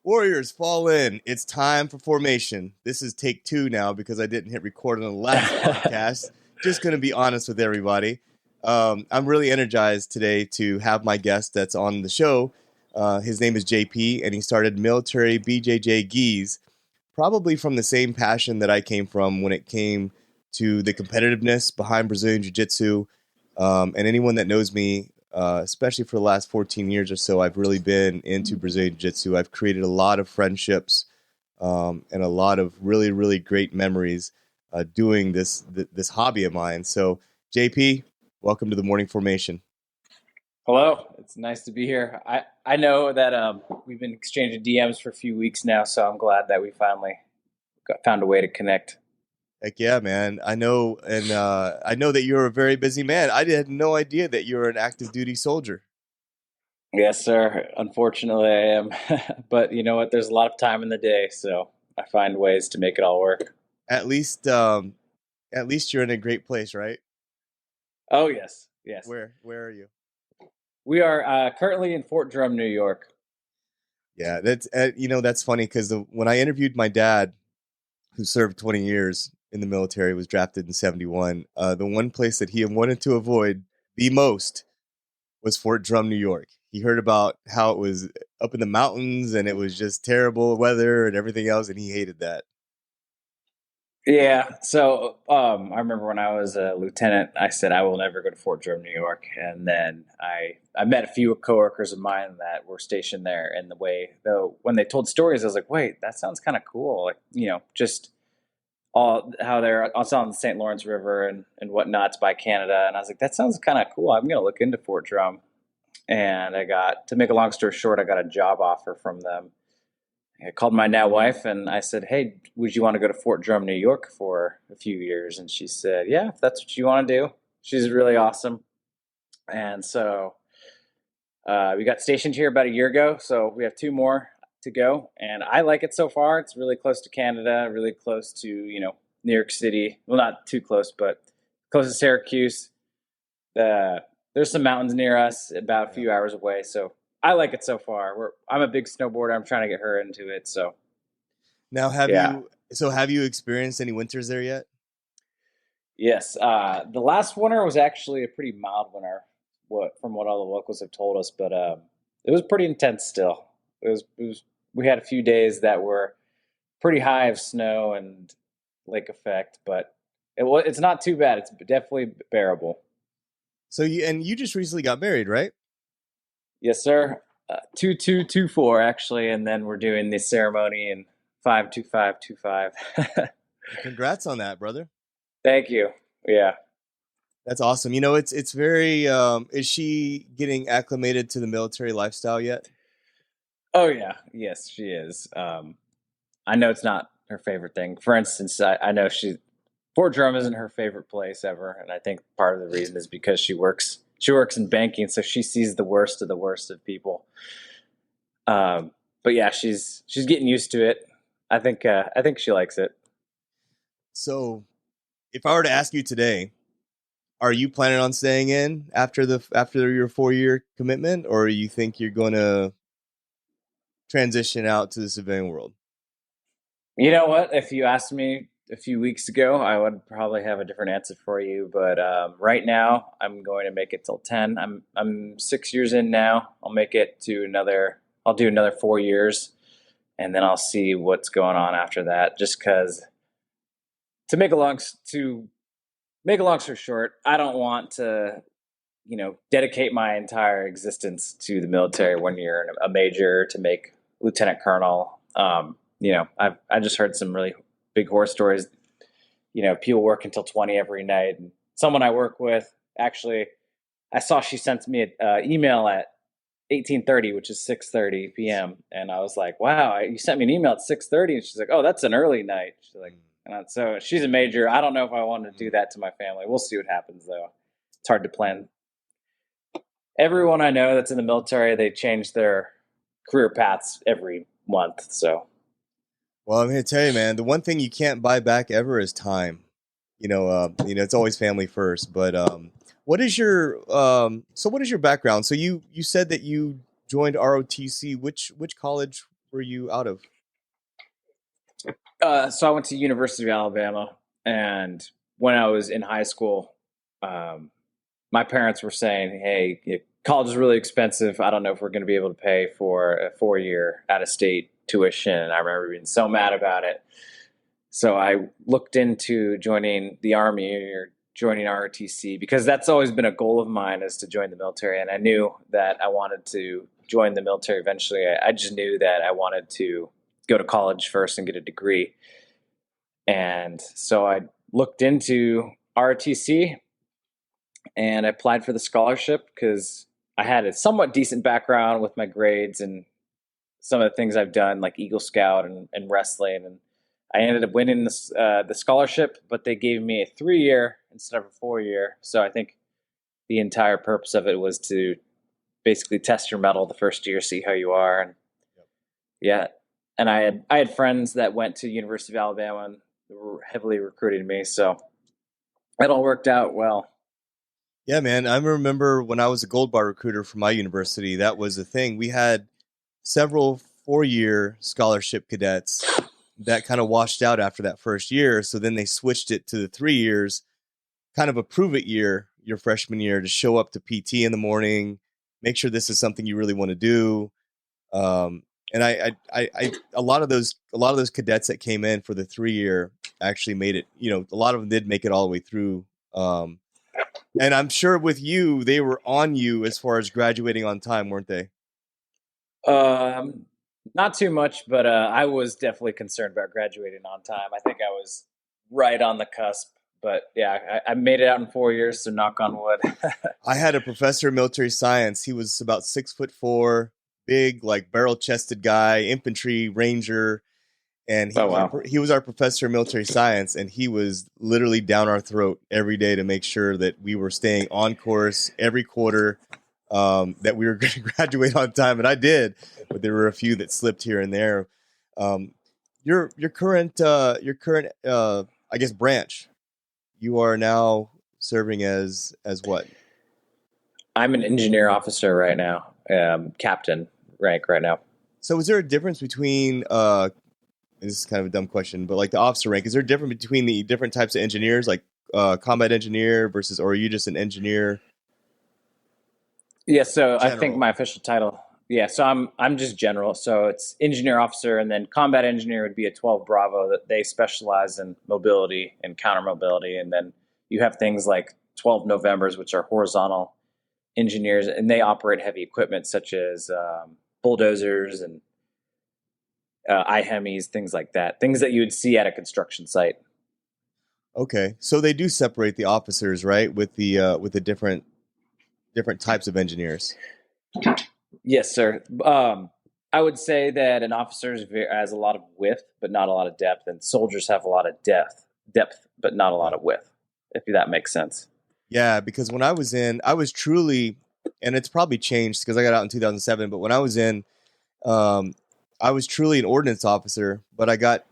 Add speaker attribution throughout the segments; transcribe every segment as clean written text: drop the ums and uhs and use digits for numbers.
Speaker 1: Warriors, fall in. It's time for formation. This is take two now because I didn't hit record on the last podcast. Just going to be honest with everybody. I'm really energized today to have my guest that's on the show. His name is JP, and he started Military BJJ Gees, probably from the same passion that I came from when it came to the competitiveness behind Brazilian Jiu-Jitsu. And anyone that knows me, especially for the last 14 years or so, I've really been into Brazilian Jiu-Jitsu. I've created a lot of friendships and a lot of really, really great memories doing this hobby of mine. So, JP, welcome to the Morning Formation.
Speaker 2: Hello, it's nice to be here. I know that we've been exchanging DMs for a few weeks now, so I'm glad that we finally found a way to connect.
Speaker 1: Heck yeah, man. I know, and I know that you're a very busy man. I had no idea that you were an active duty soldier.
Speaker 2: Yes, sir. Unfortunately, I am. But you know what? There's a lot of time in the day, so I find ways to make it all work.
Speaker 1: At least you're in a great place, right?
Speaker 2: Oh, yes. Yes.
Speaker 1: Where are you?
Speaker 2: We are currently in Fort Drum, New York.
Speaker 1: Yeah, that's that's funny because when I interviewed my dad, who served 20 years in the military, was drafted in 71. The one place that he wanted to avoid the most was Fort Drum, New York. He heard about how it was up in the mountains and it was just terrible weather and everything else, and he hated that.
Speaker 2: Yeah. So I remember when I was a lieutenant, I said I will never go to Fort Drum, New York. And then I met a few coworkers of mine that were stationed there. And when they told stories, I was like, wait, that sounds kind of cool. Like, just all how they're also on the St. Lawrence River and whatnot by Canada. And I was like, that sounds kind of cool. I'm going to look into Fort Drum. And to make a long story short, I got a job offer from them. I called my now wife and I said, hey, would you want to go to Fort Drum, New York for a few years? And she said, yeah, if that's what you want to do. She's really awesome. And so we got stationed here about a year ago. So we have 2 more to go. And I like it so far. It's really close to Canada, really close to, New York City. Well, not too close, but close to Syracuse. There's some mountains near us about a few hours away. So I like it so far. I'm a big snowboarder. I'm trying to get her into it. So
Speaker 1: now, have you experienced any winters there yet?
Speaker 2: Yes. The last winter was actually a pretty mild winter, from what all the locals have told us, but it was pretty intense still. We had a few days that were pretty high of snow and lake effect, but it's not too bad. It's definitely bearable.
Speaker 1: So you just recently got married, right?
Speaker 2: Yes, sir. 2224 actually, and then we're doing the ceremony in 52525.
Speaker 1: Congrats on that, brother.
Speaker 2: Thank you. Yeah,
Speaker 1: that's awesome. It's very. Is she getting acclimated to the military lifestyle yet?
Speaker 2: Oh yeah, yes, she is. I know it's not her favorite thing. For instance, I know Fort Drum isn't her favorite place ever, and I think part of the reason is because she works in banking, so she sees the worst of people. But yeah, she's getting used to it. I think she likes it.
Speaker 1: So, if I were to ask you today, are you planning on staying in after your 4-year commitment, or you think you're going to transition out to the civilian world?
Speaker 2: You know what? If you asked me a few weeks ago, I would probably have a different answer for you. But right now, I'm going to make it till 10. I'm 6 years in now. I'll make it to I'll do another 4 years, and then I'll see what's going on after that. Just because, to make a long story short, I don't want to, dedicate my entire existence to the military when you're a major to make lieutenant colonel. I just heard some really big horror stories. People work until 20 every night. And someone I work with, actually, I saw she sent me an email at 18:30, which is 6:30 p.m. And I was like, wow, you sent me an email at 6:30. And she's like, oh, that's an early night. She's like, so she's a major. I don't know if I want to do that to my family. We'll see what happens, though. It's hard to plan. Everyone I know that's in the military, they change their career paths every month. So,
Speaker 1: well, I'm here to tell you, man, the one thing you can't buy back ever is time. It's always family first. But what is your background? So you said that you joined ROTC. Which college were you out of?
Speaker 2: So I went to University of Alabama, and when I was in high school, um, my parents were saying, "Hey, college is really expensive. I don't know if we're going to be able to pay for a 4-year out-of-state tuition." And I remember being so mad about it. So I looked into joining the Army or joining ROTC because that's always been a goal of mine, is to join the military. And I knew that I wanted to join the military eventually. I just knew that I wanted to go to college first and get a degree. And so I looked into ROTC and I applied for the scholarship because I had a somewhat decent background with my grades and some of the things I've done, like Eagle Scout and wrestling. And I ended up winning the scholarship, but they gave me a 3-year instead of a 4-year. So I think the entire purpose of it was to basically test your mettle the first year, see how you are. And yeah, and I had friends that went to University of Alabama and were heavily recruiting me, so it all worked out well.
Speaker 1: Yeah, man. I remember when I was a gold bar recruiter for my university, that was a thing. We had several 4-year scholarship cadets that kind of washed out after that first year. So then they switched it to the 3 years, kind of a prove it year, your freshman year, to show up to PT in the morning, make sure this is something you really want to do. And I a lot of those cadets that came in for the 3-year actually made it. You know, a lot of them did make it all the way through. And I'm sure with you, they were on you as far as graduating on time, weren't they?
Speaker 2: Not too much, but I was definitely concerned about graduating on time. I think I was right on the cusp, but yeah, I made it out in 4 years, so knock on wood.
Speaker 1: I had a professor of military science. He was about 6'4", big, like barrel-chested guy, infantry ranger, and he was our professor of military science, and he was literally down our throat every day to make sure that we were staying on course every quarter, that we were going to graduate on time, and I did, but there were a few that slipped here and there. Your current I guess branch, you are now serving as what?
Speaker 2: I'm an engineer officer right now, captain rank right now.
Speaker 1: So is there a difference between this is kind of a dumb question, but like the officer rank, is there a difference between the different types of engineers, like combat engineer versus, or are you just an engineer?
Speaker 2: Yeah, so
Speaker 1: General.
Speaker 2: I think my official title, so I'm just general. So it's engineer officer, and then combat engineer would be a 12 Bravo that they specialize in mobility and counter mobility. And then you have things like 12 Novembers, which are horizontal engineers, and they operate heavy equipment such as bulldozers and IHEMIs, things like that, things that you would see at a construction site.
Speaker 1: Okay, so they do separate the officers, right, with the different types of engineers.
Speaker 2: Yes, sir. I would say that an officer has a lot of width, but not a lot of depth, and soldiers have a lot of depth, but not a lot of width, if that makes sense.
Speaker 1: Yeah, because when I was in, I was truly, and it's probably changed because I got out in 2007, but when I was in, I was truly an ordnance officer, but I got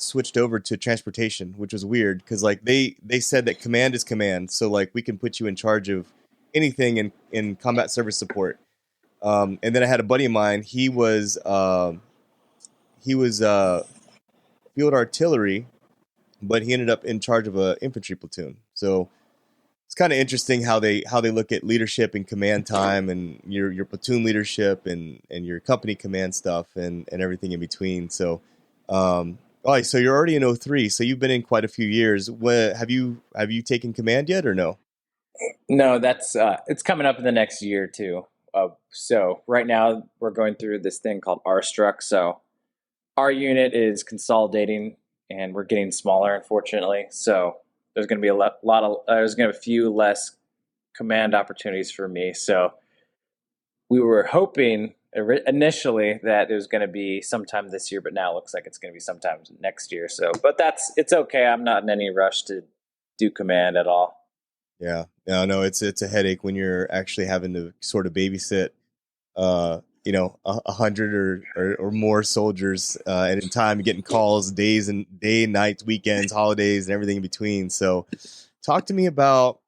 Speaker 1: switched over to transportation, which was weird because like they said that command is command, so like we can put you in charge of anything in combat service support. And then I had a buddy of mine. He was field artillery, but he ended up in charge of a infantry platoon. So it's kind of interesting how they look at leadership and command time and your platoon leadership and your company command stuff and everything in between. So, all right, so you're already in 03, so you've been in quite a few years. Have you taken command yet or no?
Speaker 2: No, that's it's coming up in the next year or two. So right now we're going through this thing called R-Struck. So our unit is consolidating and we're getting smaller, unfortunately. So there's going to be there's going to be a few less command opportunities for me. So we were hoping initially that it was going to be sometime this year, but now it looks like it's going to be sometime next year. So, but it's okay. I'm not in any rush to do command at all.
Speaker 1: Yeah, no, it's a headache when you're actually having to sort of babysit, 100 or more soldiers at a time, getting calls, day and nights, weekends, holidays, and everything in between. So, talk to me about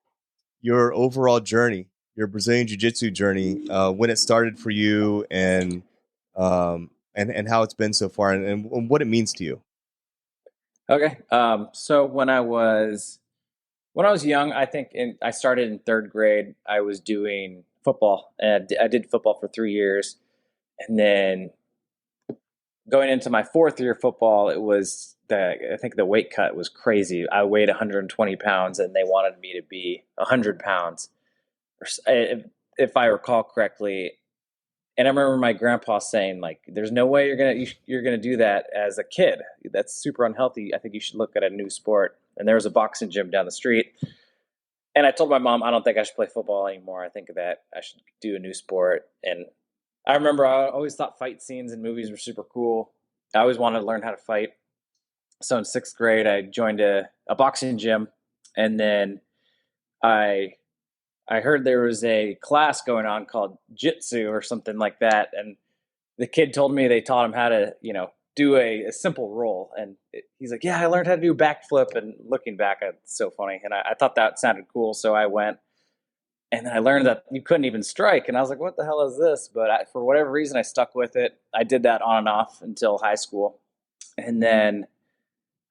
Speaker 1: your overall journey, your Brazilian Jiu-Jitsu journey, when it started for you, and and how it's been so far, and what it means to you.
Speaker 2: Okay. So when I was young, I started in third grade. I was doing football, and I did football for 3 years, and then going into my fourth year of football, I think the weight cut was crazy. I weighed 120 pounds, and they wanted me to be 100 pounds, if I recall correctly. And I remember my grandpa saying, like, "There's no way you're gonna do that as a kid. That's super unhealthy. I think you should look at a new sport." And there was a boxing gym down the street. And I told my mom, "I don't think I should play football anymore. I think that I should do a new sport." And I remember I always thought fight scenes in movies were super cool. I always wanted to learn how to fight. So in sixth grade, I joined a boxing gym, and then I I heard there was a class going on called jiu-jitsu or something like that, and the kid told me they taught him how to, do a simple roll, and he's like, "Yeah, I learned how to do a backflip." And looking back, it's so funny, and I thought that sounded cool, so I went, and then I learned that you couldn't even strike, and I was like, "What the hell is this?" But for whatever reason, I stuck with it. I did that on and off until high school, and then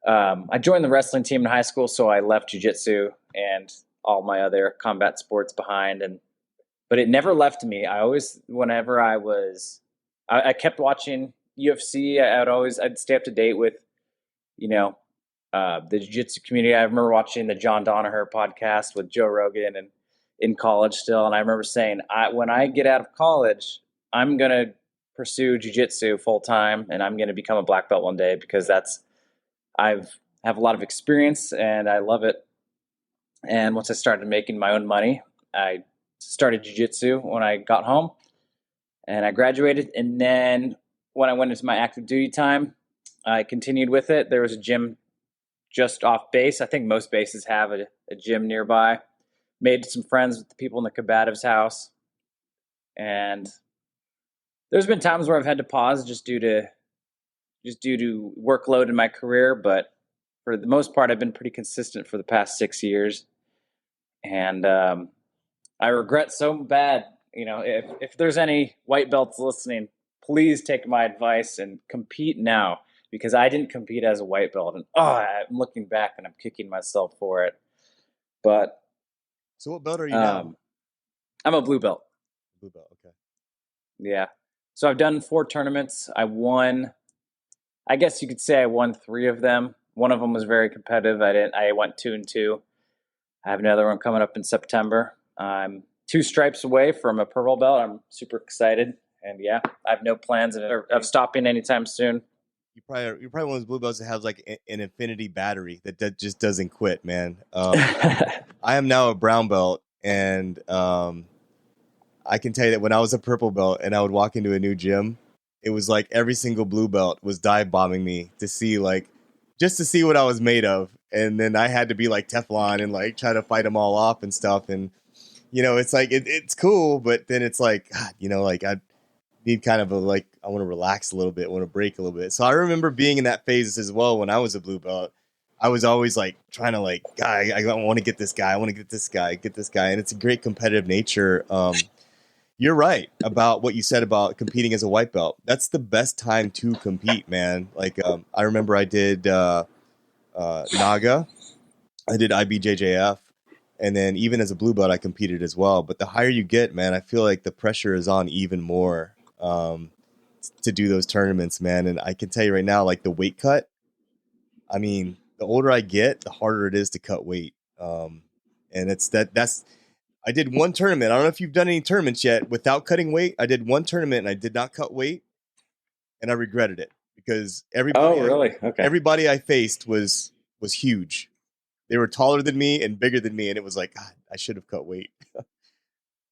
Speaker 2: I joined the wrestling team in high school, so I left jiu-jitsu and all my other combat sports behind, but it never left me. I always, whenever I kept watching UFC. I'd stay up to date with, the jiu-jitsu community. I remember watching the John Danaher podcast with Joe Rogan and in college still. And I remember saying, when I get out of college, I'm going to pursue jiu-jitsu full time, and I'm going to become a black belt one day, because I have a lot of experience and I love it. And once I started making my own money, I started jiu-jitsu when I got home, and I graduated. And then when I went into my active duty time, I continued with it. There was a gym just off base. I think most bases have a gym nearby. Made some friends with the people in the combatives house. And there's been times where I've had to pause just due to workload in my career. But for the most part, I've been pretty consistent for the past 6 years. And I regret so bad, if there's any white belts listening, please take my advice and compete now, because I didn't compete as a white belt, and I'm looking back and I'm kicking myself for it. But
Speaker 1: so what belt are you now?
Speaker 2: I'm a blue belt.
Speaker 1: Blue belt, okay.
Speaker 2: Yeah. So I've done 4 tournaments. I guess you could say I won 3 of them. One of them was very competitive. I went 2-2. I have another one coming up in September. I'm 2 stripes away from a purple belt. I'm super excited. And yeah, I have no plans of stopping anytime soon.
Speaker 1: You're probably one of those blue belts that has like an infinity battery that just doesn't quit, man. I am now a brown belt, and I can tell you that when I was a purple belt and I would walk into a new gym, it was like every single blue belt was dive bombing me to see what I was made of. And then I had to be like Teflon and like try to fight them all off and stuff. And, it's like, it's cool, but then it's like, God, I need kind of I want to relax a little bit, I want to break a little bit. So I remember being in that phase as well when I was a blue belt. I was always like trying to I want to get this guy. I want to get this guy. And it's a great competitive nature. You're right about what you said about competing as a white belt. That's the best time to compete, man. I remember I did Naga. I did IBJJF. And then even as a blue belt, I competed as well. But the higher you get, man, I feel like the pressure is on even more to do those tournaments, man. And I can tell you right now, like the weight cut, I mean, the older I get, the harder it is to cut weight. And I did one tournament. I don't know if you've done any tournaments yet without cutting weight. I did one tournament and I did not cut weight, and I regretted it because everybody I faced was huge. They were taller than me and bigger than me, and it was like, God, I should have cut weight.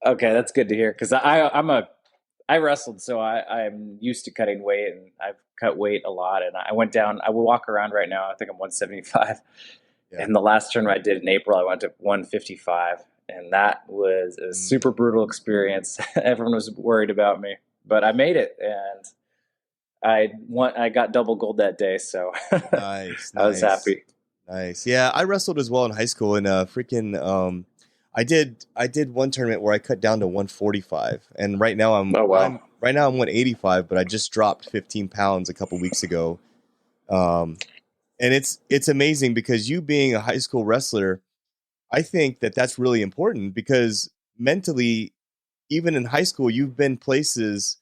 Speaker 2: Okay, that's good to hear, because I wrestled, so I'm used to cutting weight, and I've cut weight a lot. And I went down. I will walk around right now. I think I'm 175. Yeah. And the last tournament I did in April, I went to 155. And that was a super brutal experience. Everyone was worried about me, but I made it, and I got double gold that day. So nice. I was happy.
Speaker 1: Nice. Yeah, I wrestled as well in high school, and I did one tournament where I cut down to 145, and right now
Speaker 2: Oh wow.
Speaker 1: I'm 185, but I just dropped 15 pounds a couple weeks ago. Um, and it's amazing because you being a high school wrestler, I think that that's really important because mentally, even in high school, you've been places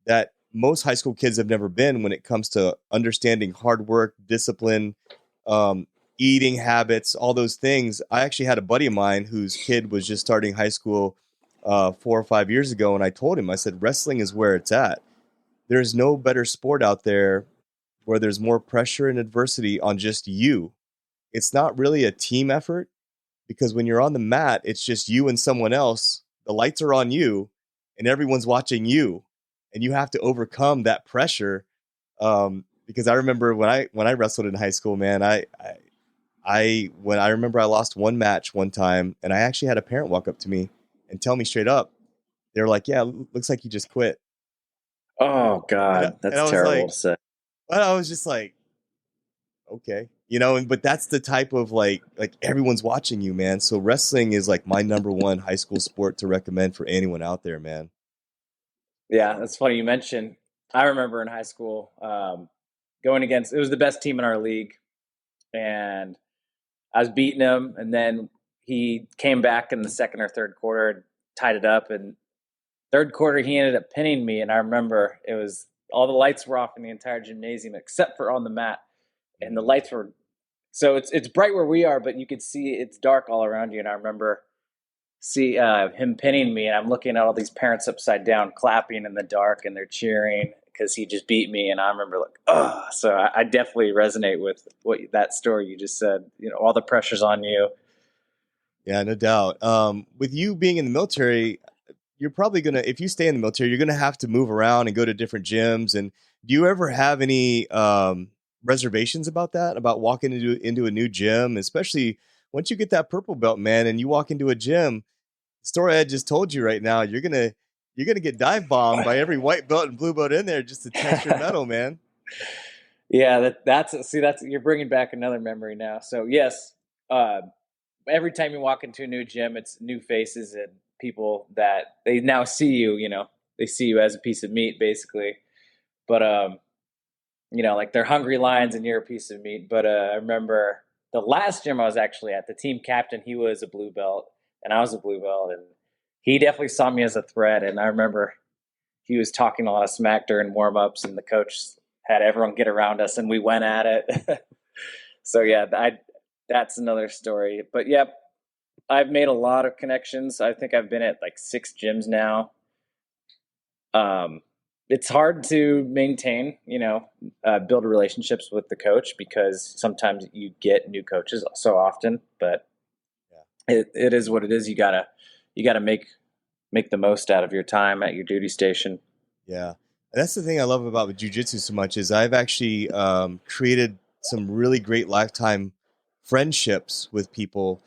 Speaker 1: that most high school kids have never been when it comes to understanding hard work, discipline, um, eating habits, all those things. I actually had a buddy of mine whose kid was just starting high school 4 or 5 years ago, and I told him, I said, wrestling is where it's at. There's no better sport out there where there's more pressure and adversity on just you. It's not really a team effort because when you're on the mat, it's just you and someone else. The lights are on you, and everyone's watching you, and you have to overcome that pressure. Because I remember when I wrestled in high school, man, I remember I lost one match one time, and I actually had a parent walk up to me and tell me straight up, they were like, "Yeah, looks like you just quit."
Speaker 2: Oh God,
Speaker 1: And
Speaker 2: that's
Speaker 1: I was
Speaker 2: terrible
Speaker 1: like,
Speaker 2: to say.
Speaker 1: but I was just like, okay, but that's the type of like everyone's watching you, man. So wrestling is like my number one high school sport to recommend for anyone out there, man.
Speaker 2: Yeah, that's funny you mentioned. I remember in high school going against. It was the best team in our league, and I was beating him, and then he came back in the second or third quarter, and tied it up, and third quarter he ended up pinning me. And I remember it was all the lights were off in the entire gymnasium except for on the mat, and the lights were so it's bright where we are, but you could see it's dark all around you. And I remember him pinning me, and I'm looking at all these parents upside down clapping in the dark, and they're cheering because he just beat me. And I remember like, oh, so I definitely resonate with what that story you just said. All the pressure's on you.
Speaker 1: Yeah, no doubt. With you being in the military, you're probably gonna, if you stay in the military, you're gonna have to move around and go to different gyms. And do you ever have any reservations about that? About walking into a new gym, especially once you get that purple belt, man, and you walk into a gym. The story I just told you right now, you're gonna get dive bombed by every white belt and blue belt in there just to test your metal, man.
Speaker 2: Yeah, that's you're bringing back another memory now. So yes, uh, every time you walk into a new gym, it's new faces and people that they now see you. They see you as a piece of meat, basically. But like they're hungry lions, and you're a piece of meat. But I remember the last gym I was actually at. The team captain, he was a blue belt, and I was a blue belt, and he definitely saw me as a threat. And I remember he was talking a lot of smack during warm ups, and the coach had everyone get around us, and we went at it. So yeah, that's another story. But yep, I've made a lot of connections. I think I've been at like 6 gyms now. It's hard to maintain, build relationships with the coach because sometimes you get new coaches so often. But it is what it is. You gotta make the most out of your time at your duty station.
Speaker 1: Yeah. And that's the thing I love about jiu-jitsu so much is I've actually created some really great lifetime friendships with people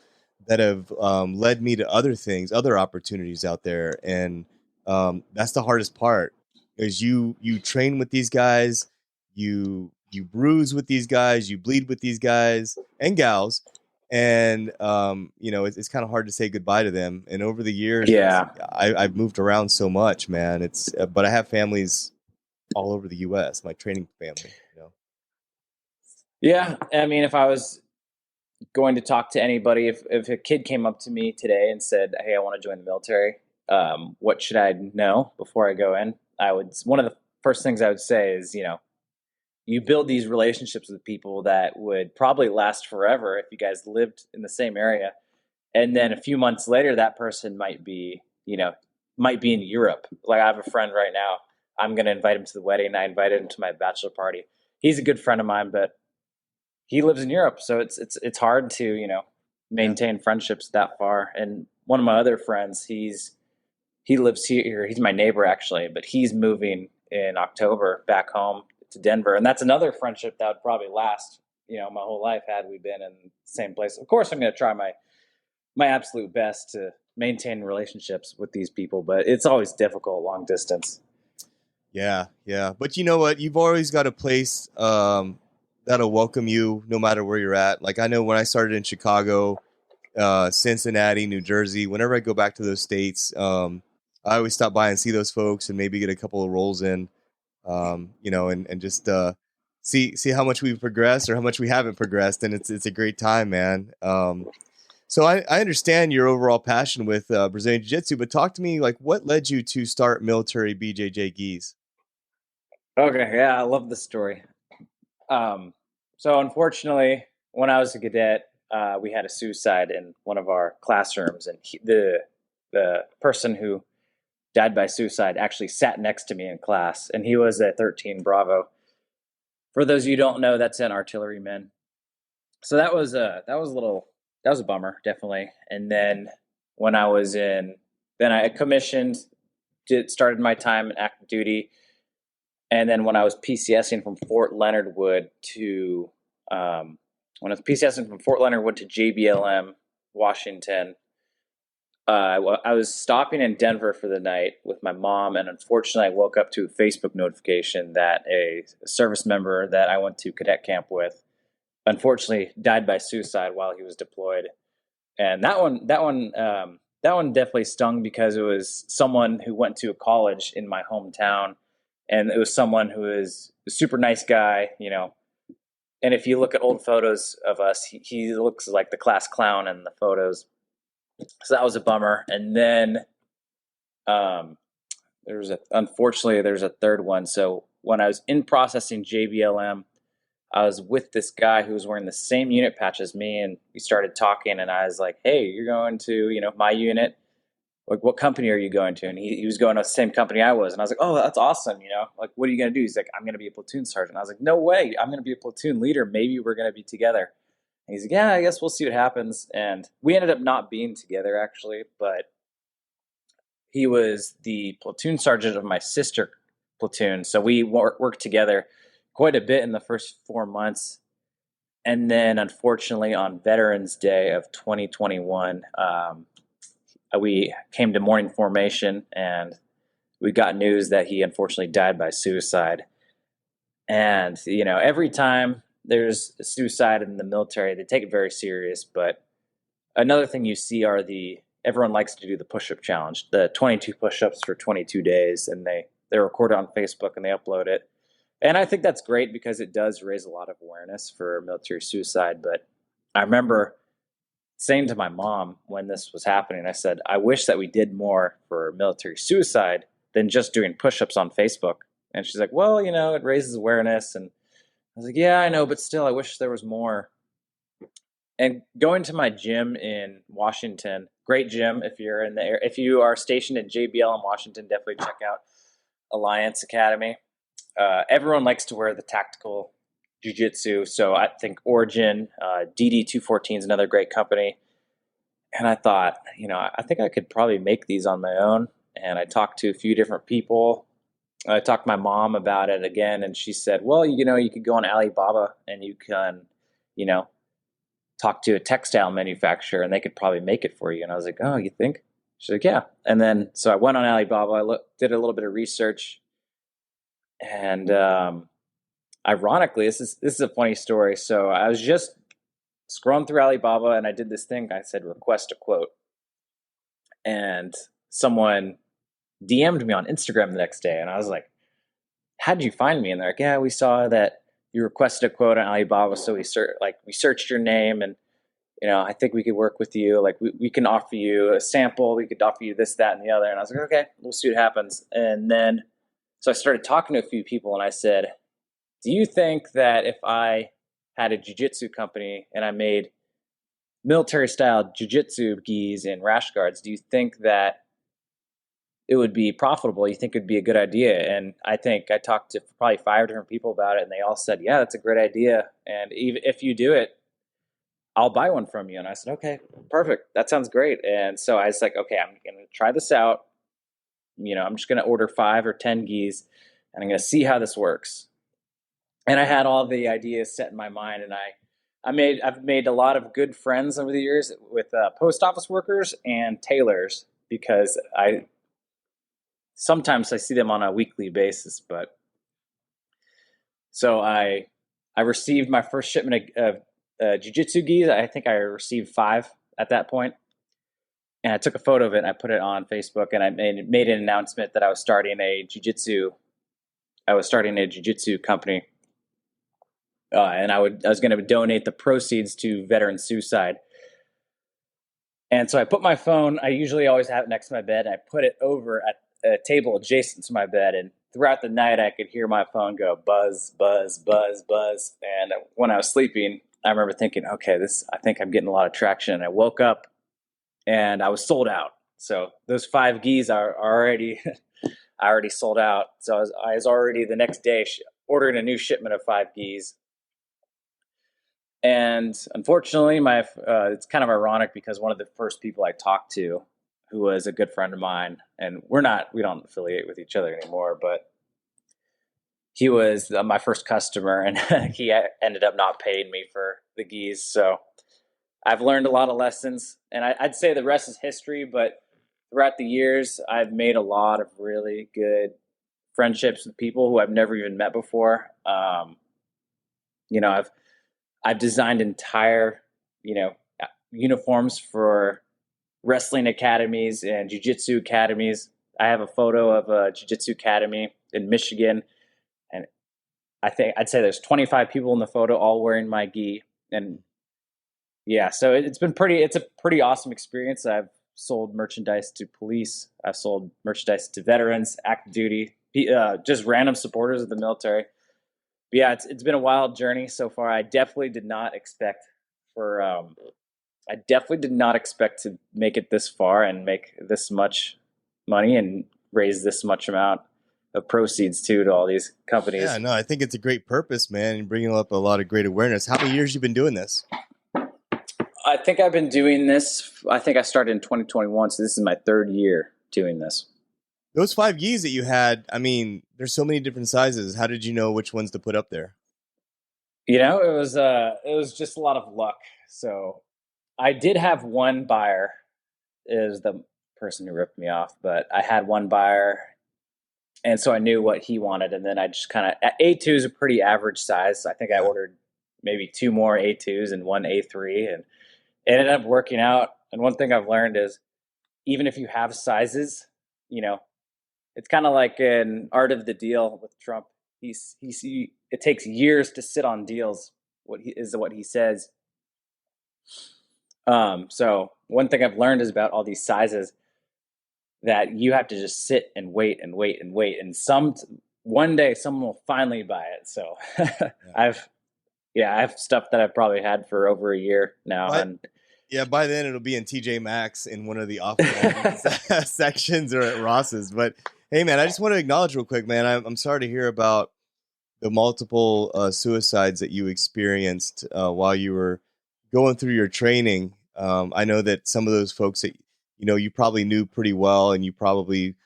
Speaker 1: that have led me to other things, other opportunities out there. And that's the hardest part is you train with these guys, you bruise with these guys, you bleed with these guys and gals. And it's kind of hard to say goodbye to them. And over the years,
Speaker 2: Yeah.
Speaker 1: I've moved around so much, man. But I have families all over the U.S. My training family.
Speaker 2: Yeah. I mean, if I was going to talk to anybody, if a kid came up to me today and said, "Hey, I want to join the military. What should I know before I go in?" One of the first things I would say is, you build these relationships with people that would probably last forever if you guys lived in the same area. And then a few months later, that person might be in Europe. Like I have a friend right now. I'm going to invite him to the wedding. I invited him to my bachelor party. He's a good friend of mine, but he lives in Europe. So it's hard to, maintain friendships that far. And one of my other friends, he lives here. He's my neighbor actually, but he's moving in October back home to Denver. And that's another friendship that would probably last, my whole life had we been in the same place. Of course, I'm going to try my absolute best to maintain relationships with these people, but it's always difficult long distance.
Speaker 1: Yeah. But you know what? You've always got a place that'll welcome you no matter where you're at. Like I know when I started in Chicago, Cincinnati, New Jersey. Whenever I go back to those states, I always stop by and see those folks and maybe get a couple of rolls in, and just see how much we've progressed or how much we haven't progressed. And it's a great time, man. So I understand your overall passion with Brazilian Jiu-Jitsu, but talk to me, like, what led you to start Military BJJ Gees?
Speaker 2: Okay, yeah, I love this story. So unfortunately, when I was a cadet, we had a suicide in one of our classrooms, and the person who died by suicide actually sat next to me in class, and he was a 13 Bravo. For those of you who don't know, that's an artilleryman. So that was a bummer, definitely. And then when I was then I commissioned, started my time in active duty. And then when I was PCSing from Fort Leonard Wood to JBLM, Washington, I was stopping in Denver for the night with my mom, and unfortunately, I woke up to a Facebook notification that a service member that I went to cadet camp with, unfortunately, died by suicide while he was deployed. And that one definitely stung because it was someone who went to a college in my hometown, and it was someone who is a super nice guy, And if you look at old photos of us, he looks like the class clown in the photos. So that was a bummer. And then unfortunately there's a third one. So when I was in processing JBLM, I was with this guy who was wearing the same unit patch as me, and we started talking, and I was like, hey, you're going to, my unit. Like, what company are you going to? And he was going to the same company I was. And I was like, oh, that's awesome. Like, what are you going to do? He's like, I'm going to be a platoon sergeant. I was like, no way. I'm going to be a platoon leader. Maybe we're going to be together. And he's like, yeah, I guess we'll see what happens. And we ended up not being together, actually, but he was the platoon sergeant of my sister platoon. So we worked together quite a bit in the first 4 months. And then, unfortunately, on Veterans Day of 2021, we came to morning formation, and we got news that he unfortunately died by suicide. And, every time there's a suicide in the military, they take it very serious. But another thing you see are everyone likes to do the push-up challenge, the 22 push-ups for 22 days, and they record it on Facebook and they upload it. And I think that's great because it does raise a lot of awareness for military suicide. But I remember saying to my mom when this was happening, I said, I wish that we did more for military suicide than just doing push-ups on Facebook. And she's like, well, it raises awareness. And I was like, yeah, I know, but still, I wish there was more. And going to my gym in Washington, great gym. If you are stationed at JBL in Washington, definitely check out Alliance Academy. Everyone likes to wear the tactical jiu-jitsu, so I think Origin, DD214 is another great company. And I thought, I think I could probably make these on my own. And I talked to a few different people. I talked to my mom about it again, and she said, well, you could go on Alibaba and you can, talk to a textile manufacturer and they could probably make it for you. And I was like, oh, you think? She's like, yeah. And then, so I went on Alibaba, did a little bit of research, and ironically, this is a funny story. So I was just scrolling through Alibaba, and I did this thing. I said, request a quote. And someone DM'd me on Instagram the next day, and I was like, how did you find me? And they're like, yeah, we saw that you requested a quote on Alibaba, so we searched your name, and I think we could work with you. Like, we can offer you a sample. We could offer you this, that, and the other. And I was like, okay, we'll see what happens. And then, so I started talking to a few people, and I said, do you think that if I had a jiu-jitsu company and I made military-style jiu-jitsu gis and rash guards, do you think that it would be profitable? You think it would be a good idea? And I think I talked to probably 5 different people about it, and they all said, yeah, that's a great idea. And even if you do it, I'll buy one from you. And I said, okay, perfect. That sounds great. And so I was like, okay, I'm going to try this out. I'm just going to order 5 or 10 gis, and I'm going to see how this works. And I had all the ideas set in my mind, and I've made a lot of good friends over the years with post office workers and tailors, because sometimes I see them on a weekly basis. But so I received my first shipment of jiu-jitsu gis. I think I received 5 at that point. And I took a photo of it and I put it on Facebook, and I made an announcement that I was starting a jiu-jitsu company. And I was going to donate the proceeds to veteran suicide. And so I put my phone, I usually always have it next to my bed, and I put it over at a table adjacent to my bed. And throughout the night, I could hear my phone go buzz, buzz, buzz, buzz. And when I was sleeping, I remember thinking, okay, I think I'm getting a lot of traction. And I woke up and I was sold out. So those 5 gis are already, I already sold out. So I was already the next day ordering a new shipment of 5 gis. And unfortunately, it's kind of ironic because one of the first people I talked to, who was a good friend of mine, and we don't affiliate with each other anymore, but he was my first customer, and he ended up not paying me for the gis. So I've learned a lot of lessons, and I'd say the rest is history. But throughout the years, I've made a lot of really good friendships with people who I've never even met before. I've designed entire, uniforms for wrestling academies and jiu-jitsu academies. I have a photo of a jiu-jitsu academy in Michigan, and I'd say there's 25 people in the photo, all wearing my gi. And yeah, so it's a pretty awesome experience. I've sold merchandise to police. I've sold merchandise to veterans, active duty, just random supporters of the military. But yeah, it's been a wild journey so far. I definitely did not expect to make it this far and make this much money and raise this much amount of proceeds to all these companies.
Speaker 1: Yeah, no, I think it's a great purpose, man, and bringing up a lot of great awareness. How many years you been doing this?
Speaker 2: I think I've been doing this. I think I started in 2021, so this is my 3rd year doing this.
Speaker 1: Those 5 gis that you had, I mean, there's so many different sizes. How did you know which ones to put up there?
Speaker 2: It was just a lot of luck. So I did have one buyer, is the person who ripped me off, but I had one buyer, and so I knew what he wanted. And then I just A2 is a pretty average size. I think I ordered maybe 2 more A2s and 1 A3, and it ended up working out. And one thing I've learned is, even if you have sizes, it's kind of like an art of the deal with Trump. It takes years to sit on deals. What he says. So one thing I've learned is about all these sizes, that you have to just sit and wait and wait and wait, and one day someone will finally buy it. So I have stuff that I've probably had for over a year now.
Speaker 1: By then it'll be in TJ Maxx in one of the off sections or at Ross's. But hey, man, I just want to acknowledge real quick, man. I'm sorry to hear about the multiple suicides that you experienced while you were going through your training. I know that some of those folks that you probably knew pretty well, and you probably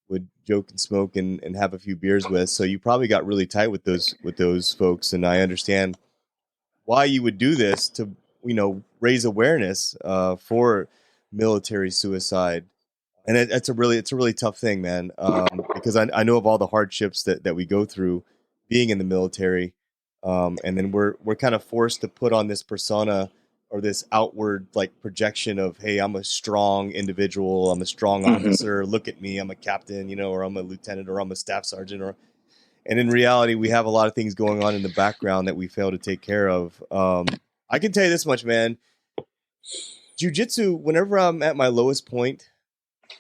Speaker 1: would joke and smoke and have a few beers with. So you probably got really tight with those folks, and I understand why you would do this to raise awareness for military suicide. And it's a really tough thing, man, because I know of all the hardships that we go through being in the military, and then we're kind of forced to put on this persona or this outward projection of, hey, I'm a strong individual, I'm a strong officer, look at me, I'm a captain, or I'm a lieutenant, or I'm a staff sergeant, and in reality, we have a lot of things going on in the background that we fail to take care of. I can tell you this much, man. Jiu-jitsu, whenever I'm at my lowest point,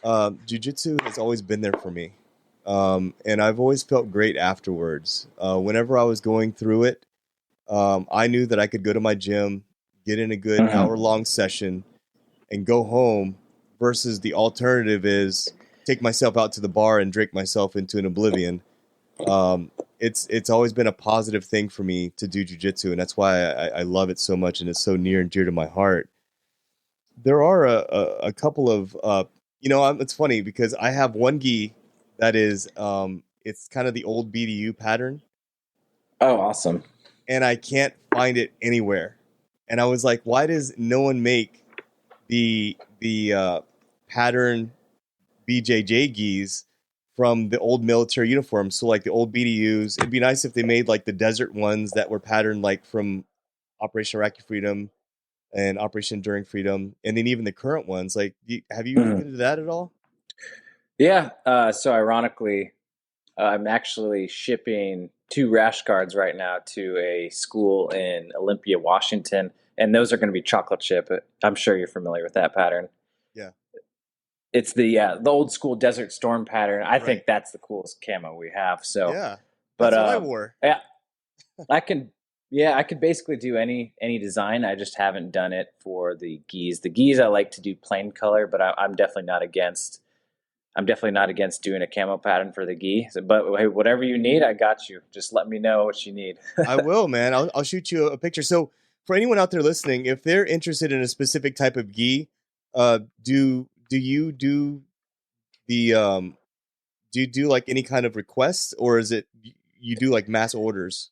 Speaker 1: jiu-jitsu has always been there for me. And I've always felt great afterwards. Whenever I was going through it, I knew that I could go to my gym, get in a good hour-long session, and go home, versus the alternative is take myself out to the bar and drink myself into an oblivion. It's always been a positive thing for me to do jiu-jitsu, and that's why I love it so much, and it's so near and dear to my heart. There are a couple of, it's funny because I have one gi that is, it's kind of the old BDU pattern.
Speaker 2: Oh, awesome.
Speaker 1: And I can't find it anywhere. And I was like, why does no one make the pattern BJJ Gees from the old military uniforms? So the old BDUs, it'd be nice if they made the desert ones that were patterned from Operation Iraqi Freedom, and Operation Enduring Freedom, and then even the current ones. Like, have you looked
Speaker 2: Mhm.
Speaker 1: into that at all?
Speaker 2: Yeah. So ironically, I'm actually shipping 2 rash guards right now to a school in Olympia, Washington, and those are going to be chocolate chip. I'm sure you're familiar with that pattern.
Speaker 1: Yeah.
Speaker 2: It's the old school Desert Storm pattern. I
Speaker 1: Right.
Speaker 2: think that's the coolest camo we have. So,
Speaker 1: Yeah.
Speaker 2: but
Speaker 1: That's what I wore.
Speaker 2: yeah, I can I could basically do any design. I just haven't done it for the geese. The geese I like to do plain color, but I'm definitely not against. I'm definitely not against doing a camo pattern for the gi. But hey, whatever you need, I got you. Just let me know what you need.
Speaker 1: I will, man. I'll shoot you a picture. So for anyone out there listening, if they're interested in a specific type of gi, do you do the do you do like any kind of requests, or is it you do like mass orders?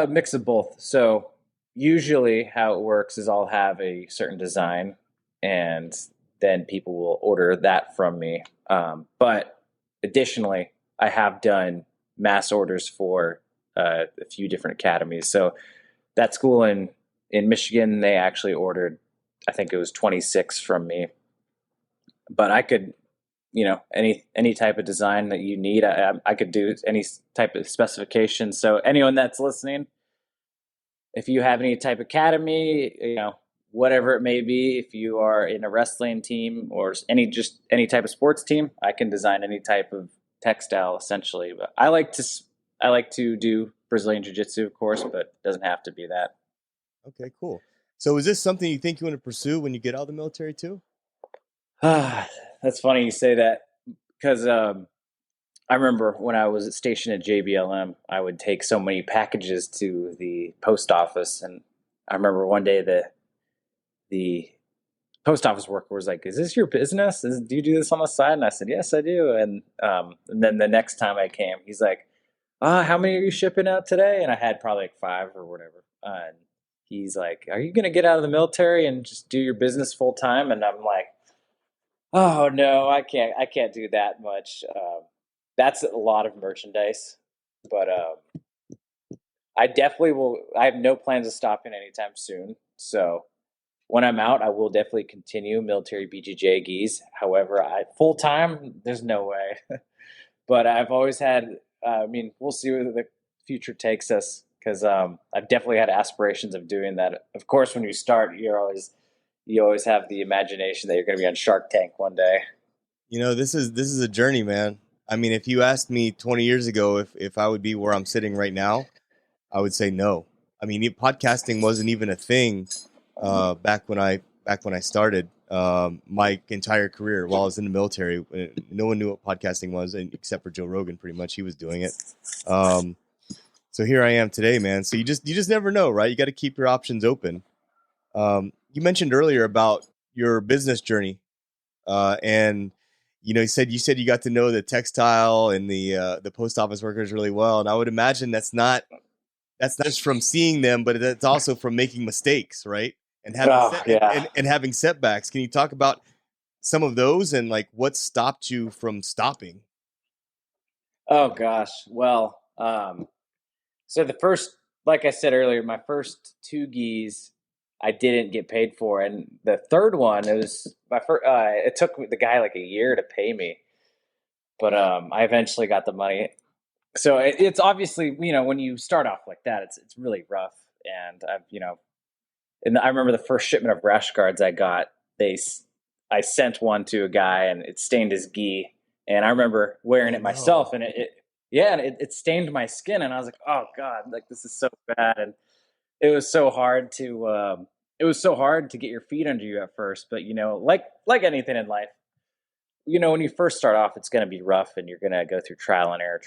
Speaker 2: Mix of both. So usually how it works is I'll have a certain design, and then people will order that from me. But additionally, I have done mass orders for a few different academies. So that school in Michigan, they actually ordered, I think it was 26 from me. But I could, any type of design that you need, I could do any type of specification. So anyone that's listening, if you have any type of academy, whatever it may be, if you are in a wrestling team or any type of sports team, I can design any type of textile essentially. But I like to do Brazilian jiu-jitsu, of course, but it doesn't have to be that.
Speaker 1: Okay, cool. So is this something you think you want to pursue when you get out of the military too?
Speaker 2: That's funny you say that because I remember when I was stationed at JBLM, I would take so many packages to the post office, and I remember one day the post office worker was like, "Is this your business? Do you do this on the side?" And I said, "Yes, I do." And then the next time I came, he's like, how many are you shipping out today?" And I had probably like 5 or whatever. And he's like, "Are you going to get out of the military and just do your business full time?" And I'm like, "Oh no, I can't. I can't do that much. That's a lot of merchandise." But I definitely will. I have no plans of stopping anytime soon. So when I'm out, I will definitely continue Military BJJ Gees. However, I full time, there's no way. But I've always had. I mean, we'll see where the future takes us because I've definitely had aspirations of doing that. Of course, when you start, you always have the imagination that you're going to be on Shark Tank one day.
Speaker 1: This is a journey, man. I mean, if you asked me 20 years ago if I would be where I'm sitting right now, I would say no. I mean, podcasting wasn't even a thing back when I started my entire career while I was in the military. No one knew what podcasting was, except for Joe Rogan. Pretty much, he was doing it. So here I am today, man. So you just never know, right? You got to keep your options open. You mentioned earlier about your business journey, and you said you got to know the textile and the post office workers really well, and I would imagine that's not just from seeing them, but that's also from making mistakes, right? And having
Speaker 2: Oh yeah.
Speaker 1: and having setbacks. Can you talk about some of those and like what stopped you from stopping?
Speaker 2: Oh gosh. Well, so the first, like I said earlier, my first 2 gees, I didn't get paid for, and the third one, it was my first. It took the guy like a year to pay me, but I eventually got the money. So it's obviously, when you start off like that, it's really rough. And and I remember the first shipment of rash guards I got. I sent one to a guy, and it stained his gi. And I remember wearing
Speaker 1: Oh
Speaker 2: it
Speaker 1: no.
Speaker 2: myself, and yeah, and it stained my skin, and I was like, "Oh God, like this is so bad." And it was so hard to get your feet under you at first. But like anything in life, when you first start off, it's going to be rough, and you're going to go through trial and error.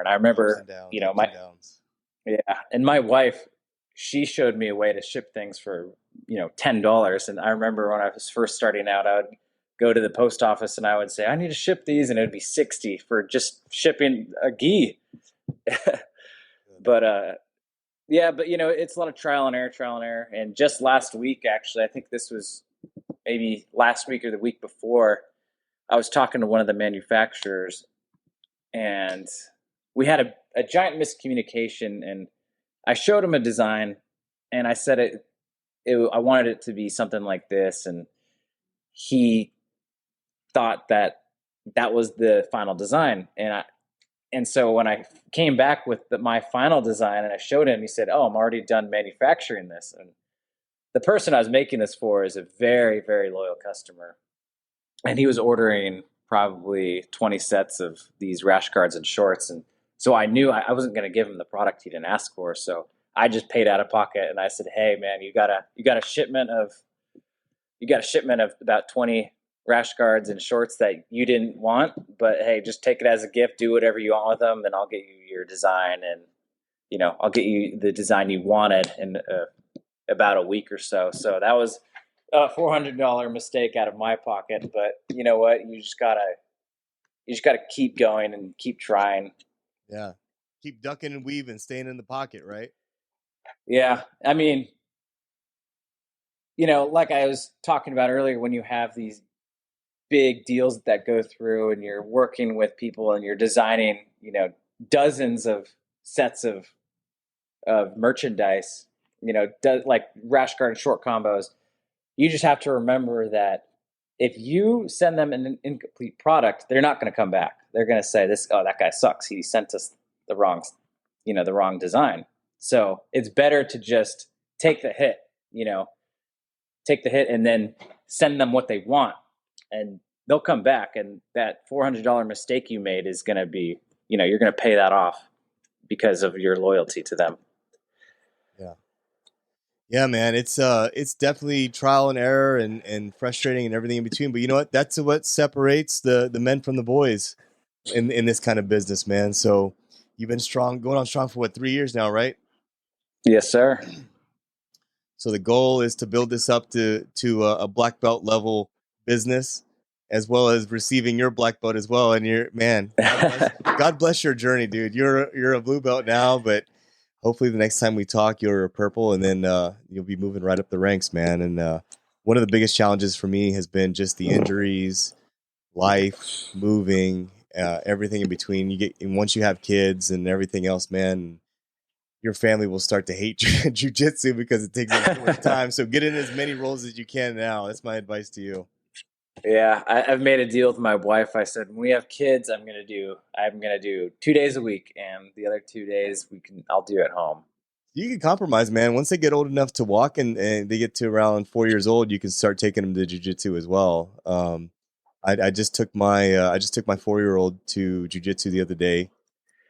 Speaker 2: And I
Speaker 1: Ups
Speaker 2: remember,
Speaker 1: and downs, ups
Speaker 2: my
Speaker 1: and downs.
Speaker 2: yeah, and my wife, she showed me a way to ship things for $10. And I remember when I was first starting out, I would go to the post office and I would say, "I need to ship these," and it would be 60 for just shipping a gi.
Speaker 1: Good.
Speaker 2: But yeah, but it's a lot of trial and error, trial and error. And just last week, actually, I think this was maybe last week or the week before, I was talking to one of the manufacturers, and we had a giant miscommunication. And I showed him a design, and I said I wanted it to be something like this, and he thought that that was the final design. And so when I came back with my final design and I showed him, he said, "Oh, I'm already done manufacturing this." And the person I was making this for is a very, very loyal customer, and he was ordering probably 20 sets of these rash guards and shorts. And so I knew I wasn't going to give him the product he didn't ask for. So I just paid out of pocket, and I said, "Hey, man, you got a shipment of about 20 rash guards and shorts that you didn't want, but hey, just take it as a gift, do whatever you want with them, and I'll get you your design, and I'll get you the design you wanted in about a week or so." So that was a $400 mistake out of my pocket, but you know what? You just gotta keep going and keep trying.
Speaker 1: Yeah, keep ducking and weaving, staying in the pocket, right?
Speaker 2: Yeah, I mean, like I was talking about earlier, when you have these big deals that go through and you're working with people and you're designing, dozens of sets of merchandise, like rash guard and short combos, you just have to remember that if you send them an incomplete product, they're not going to come back. They're going to say that guy sucks. He sent us the wrong design. So it's better to just take the hit, and then send them what they want, and they'll come back. And that $400 mistake you made is going to be, you're going to pay that off because of your loyalty to them.
Speaker 1: Yeah. Yeah, man, it's definitely trial and error and frustrating and everything in between. But you know what? That's what separates the men from the boys in this kind of business, man. So you've been going on strong for 3 years now, right?
Speaker 2: Yes, sir.
Speaker 1: So the goal is to build this up to a black belt level business, as well as receiving your black belt as well. And God bless your journey, dude. You're a blue belt now, but hopefully the next time we talk, you're a purple, and then you'll be moving right up the ranks, man. And one of the biggest challenges for me has been just the injuries, life, moving, everything in between. And once you have kids and everything else, man, your family will start to hate jiu-jitsu because it takes so much time. So get in as many roles as you can now. That's my advice to you.
Speaker 2: Yeah, I've made a deal with my wife. I said, when we have kids, I'm gonna do 2 days a week, and the other 2 days I'll do at home.
Speaker 1: You can compromise, man. Once they get old enough to walk and they get to around 4 years old, you can start taking them to jiu-jitsu as well. I just took my 4-year-old to jiu-jitsu the other day.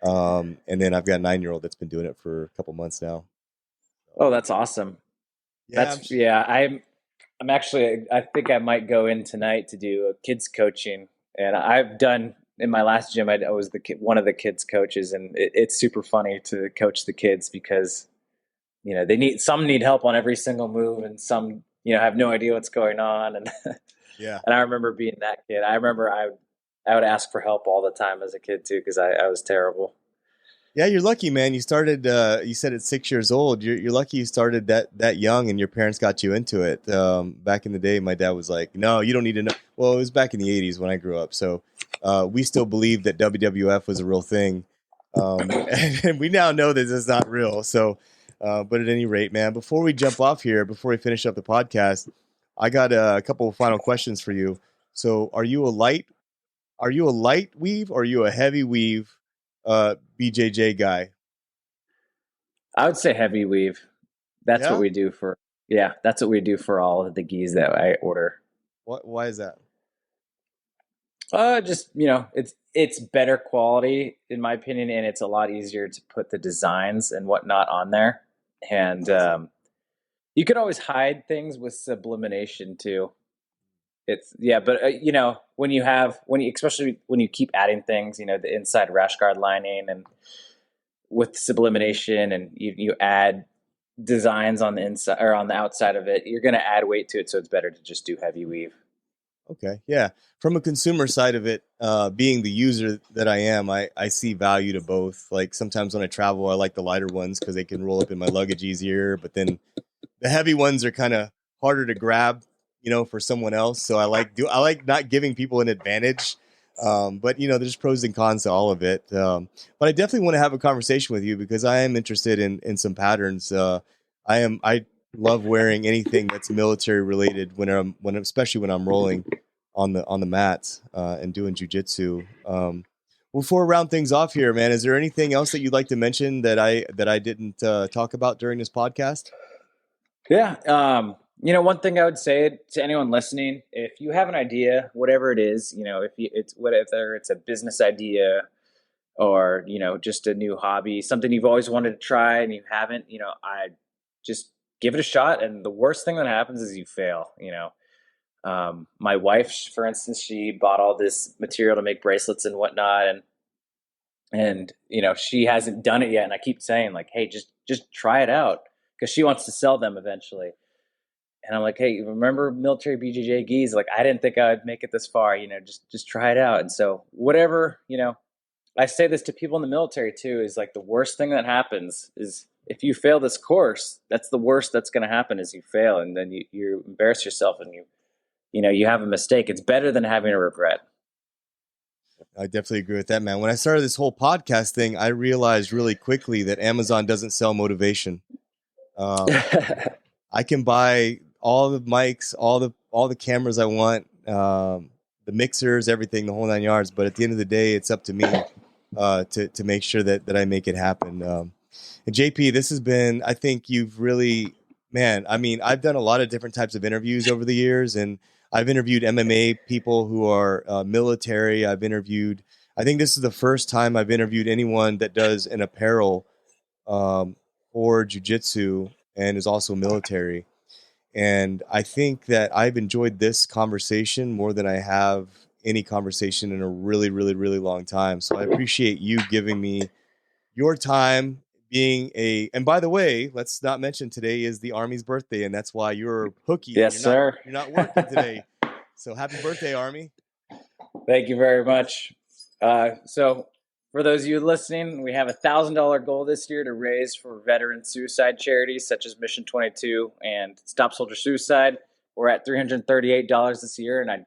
Speaker 1: And then I've got a 9-year-old that's been doing it for a couple months now.
Speaker 2: Oh, that's awesome. I'm actually, I think I might go in tonight to do a kids coaching. And I've done, in my last gym, I was one of the kids coaches, and it's super funny to coach the kids because, some need help on every single move, and some, have no idea what's going on. And
Speaker 1: yeah.
Speaker 2: And I remember being that kid. I remember I would ask for help all the time as a kid too, because I was terrible.
Speaker 1: Yeah, you're lucky, man. You started. You said at 6 years old. You're lucky you started that young, and your parents got you into it. Back in the day, my dad was like, "No, you don't need to know." Well, it was back in the '80s when I grew up, so we still believed that WWF was a real thing, and we now know that it's not real. So, but at any rate, man, before we jump off here, before we finish up the podcast, I got a couple of final questions for you. So, are you a light weave or are you a heavy weave? BJJ guy?
Speaker 2: I would say heavy weave. That's what we do that's what we do for all of the gis that I order.
Speaker 1: Why is that?
Speaker 2: Just, it's better quality in my opinion, and it's a lot easier to put the designs and whatnot on there. And you can always hide things with sublimation too. But especially when you keep adding things, the inside rash guard lining, and with sublimation, and you add designs on the inside or on the outside of it, you're going to add weight to it. So it's better to just do heavy weave.
Speaker 1: Okay. Yeah. From a consumer side of it, being the user that I am, I see value to both. Like sometimes when I travel, I like the lighter ones because they can roll up in my luggage easier, but then the heavy ones are kind of harder to grab, for someone else. So I like not giving people an advantage. But there's pros and cons to all of it. But I definitely want to have a conversation with you because I am interested in some patterns. I love wearing anything that's military related especially when I'm rolling on the mats and doing jiu-jitsu. Before we round things off here, man, is there anything else that you'd like to mention that I didn't talk about during this podcast?
Speaker 2: Yeah. One thing I would say to anyone listening, if you have an idea, whatever it is, it's whether it's a business idea or, just a new hobby, something you've always wanted to try and you haven't, I just give it a shot. And the worst thing that happens is you fail. My wife, for instance, she bought all this material to make bracelets and whatnot. And she hasn't done it yet. And I keep saying like, hey, just try it out, because she wants to sell them eventually. And I'm like, hey, remember Military BJJ Gees? Like, I didn't think I'd make it this far, just try it out. And so whatever, I say this to people in the military too, is like the worst thing that happens is if you fail this course, that's the worst that's going to happen is you fail. And then you embarrass yourself and you have a mistake. It's better than having a regret.
Speaker 1: I definitely agree with that, man. When I started this whole podcast thing, I realized really quickly that Amazon doesn't sell motivation. I can buy all the mics, all the cameras I want, the mixers, everything, the whole 9 yards. But at the end of the day, it's up to me to make sure that I make it happen. And JP, this has been, I think you've really, man, I mean, I've done a lot of different types of interviews over the years, and I've interviewed MMA people who are military. I think this is the first time I've interviewed anyone that does an apparel for jiu-jitsu and is also military. And I think that I've enjoyed this conversation more than I have any conversation in a really, really, really long time. So I appreciate you giving me your time and by the way, let's not mention today is the Army's birthday, and that's why you're hooky.
Speaker 2: Yes, sir.
Speaker 1: You're not working today. So happy birthday, Army.
Speaker 2: Thank you very much. So for those of you listening, we have a $1,000 goal this year to raise for veteran suicide charities such as Mission 22 and Stop Soldier Suicide. We're at $338 this year, and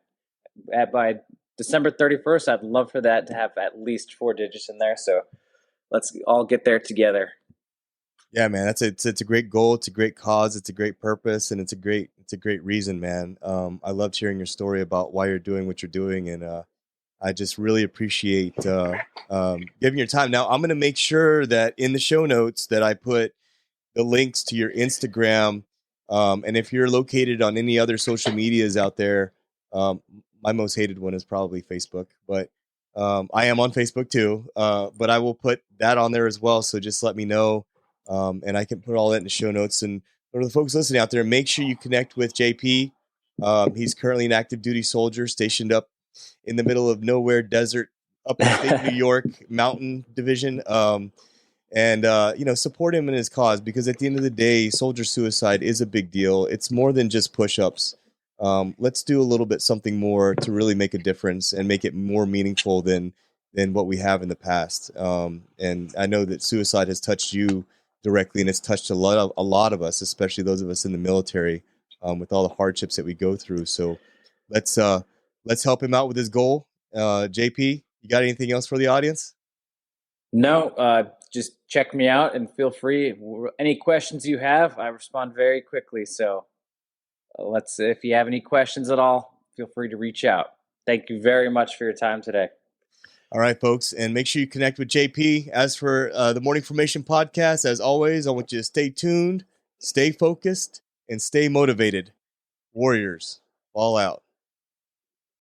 Speaker 2: by December 31st, I'd love for that to have at least 4 digits in there. So let's all get there together.
Speaker 1: Yeah, man, it's a great goal. It's a great cause. It's a great purpose, and it's a great reason, man. I loved hearing your story about why you're doing what you're doing, and I just really appreciate giving your time. Now, I'm going to make sure that in the show notes that I put the links to your Instagram, and if you're located on any other social medias out there, my most hated one is probably Facebook, but I am on Facebook too. But I will put that on there as well. So just let me know. And I can put all that in the show notes. And for the folks listening out there, make sure you connect with JP. He's currently an active duty soldier stationed up in the middle of nowhere desert up in state New York mountain division. And support him in his cause, because at the end of the day, soldier suicide is a big deal. It's more than just push-ups. Let's do a little bit something more to really make a difference and make it more meaningful than what we have in the past. And I know that suicide has touched you directly, and it's touched a lot of us, especially those of us in the military, with all the hardships that we go through. So let's help him out with his goal. JP, you got anything else for the audience?
Speaker 2: No, just check me out and feel free. Any questions you have, I respond very quickly. So if you have any questions at all, feel free to reach out. Thank you very much for your time today.
Speaker 1: All right, folks, and make sure you connect with JP. As for the Morning Formation podcast, as always, I want you to stay tuned, stay focused, and stay motivated. Warriors, all out.